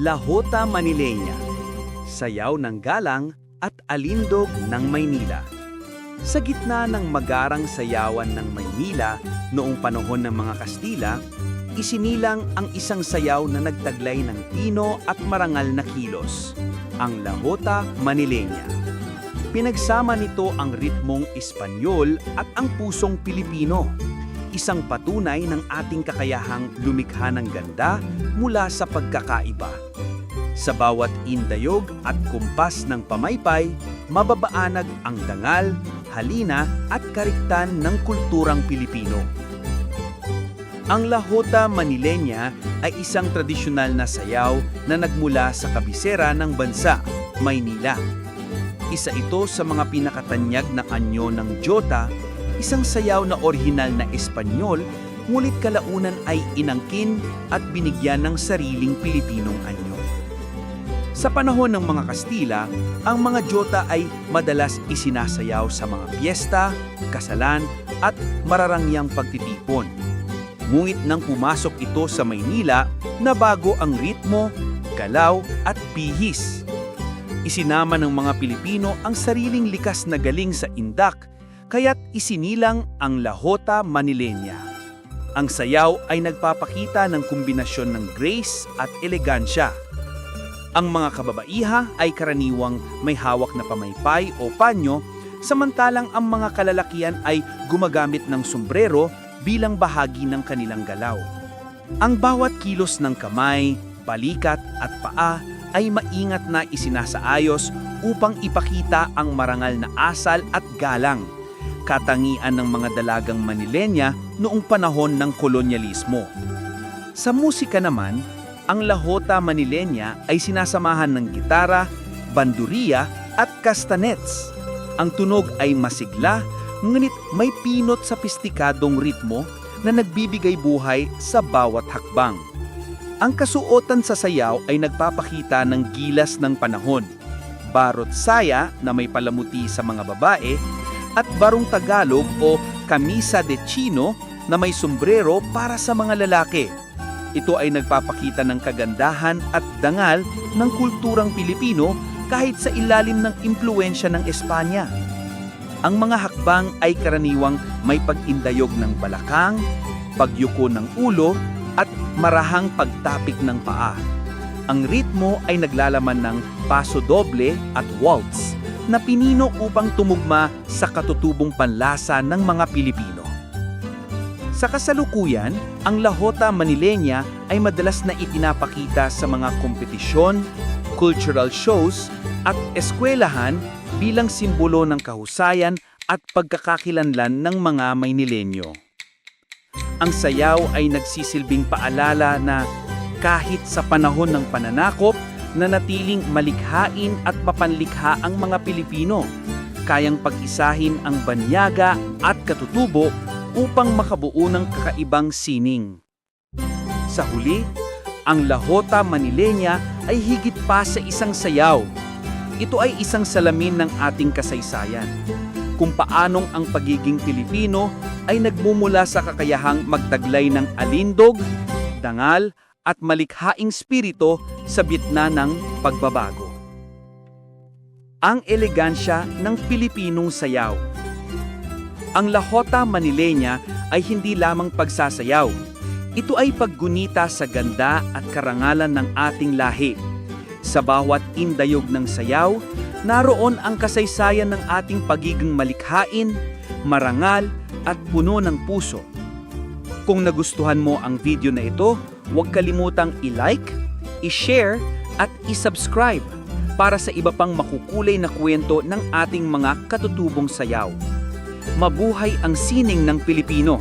Lahota Manileña, sayaw ng galang at alindog ng Maynila. Sa gitna ng magarang sayawan ng Maynila noong panahon ng mga Kastila, isinilang ang isang sayaw na nagtaglay ng tino at marangal na kilos, ang Lahota Manileña. Pinagsama nito ang ritmong Espanyol at ang pusong Pilipino, isang patunay ng ating kakayahang lumikha ng ganda mula sa pagkakaiba. Sa bawat indayog at kumpas ng pamaypay, mababaanag ang dangal, halina at kariktan ng kulturang Pilipino. Ang Lahota Manileña ay isang tradisyonal na sayaw na nagmula sa kabisera ng bansa, Maynila. Isa ito sa mga pinakatanyag na anyo ng jota, isang sayaw na orihinal na Espanyol, ngunit kalaunan ay inangkin at binigyan ng sariling Pilipinong anyo. Sa panahon ng mga Kastila, ang mga jota ay madalas isinasayaw sa mga piyesta, kasalan at mararangyang pagtitipon. Ngunit nang pumasok ito sa Maynila, nabago ang ritmo, galaw at bihis. Isinama ng mga Pilipino ang sariling likas na galing sa indak, kaya't isinilang ang Lahota Manileña. Ang sayaw ay nagpapakita ng kombinasyon ng grace at elegansya. Ang mga kababaiha ay karaniwang may hawak na pamaypay o panyo, samantalang ang mga kalalakihan ay gumagamit ng sombrero bilang bahagi ng kanilang galaw. Ang bawat kilos ng kamay, balikat at paa ay maingat na isinasaayos upang ipakita ang marangal na asal at galang, katangian ng mga dalagang Manileña noong panahon ng kolonyalismo. Sa musika naman, ang Lahota Manileña ay sinasamahan ng gitara, banduriya at castanets. Ang tunog ay masigla, ngunit may pinot sa pistikadong ritmo na nagbibigay buhay sa bawat hakbang. Ang kasuotan sa sayaw ay nagpapakita ng gilas ng panahon, barot saya na may palamuti sa mga babae, at barong Tagalog o kamisa de chino na may sombrero para sa mga lalaki. Ito ay nagpapakita ng kagandahan at dangal ng kulturang Pilipino kahit sa ilalim ng impluensya ng Espanya. Ang mga hakbang ay karaniwang may pag-indayog ng balakang, pagyuko ng ulo, at marahang pagtapik ng paa. Ang ritmo ay naglalaman ng paso doble at waltz na pinino upang tumugma sa katutubong panlasa ng mga Pilipino. Sa kasalukuyan, ang Lahota Manileña ay madalas na ipinapakita sa mga kompetisyon, cultural shows at eskwelahan bilang simbolo ng kahusayan at pagkakakilanlan ng mga Maynileño. Ang sayaw ay nagsisilbing paalala na kahit sa panahon ng pananakop, nanatiling malikhain at mapanlikha ang mga Pilipino, kayang pag-isahin ang banyaga at katutubo upang makabuo ng kakaibang sining. Sa huli, ang Lahota Manileña ay higit pa sa isang sayaw. Ito ay isang salamin ng ating kasaysayan, kung paanong ang pagiging Pilipino ay nagmumula sa kakayahang magtaglay ng alindog, dangal at malikhaing spirito sa bitna ng pagbabago. Ang elegansya ng Pilipinong sayaw. Ang Lahota Manileña ay hindi lamang pagsasayaw. Ito ay paggunita sa ganda at karangalan ng ating lahi. Sa bawat indayog ng sayaw, naroon ang kasaysayan ng ating pagiging malikhain, marangal at puno ng puso. Kung nagustuhan mo ang video na ito, huwag kalimutang i-like, i-share at i-subscribe para sa iba pang makukulay na kwento ng ating mga katutubong sayaw. Mabuhay ang sining ng Pilipino!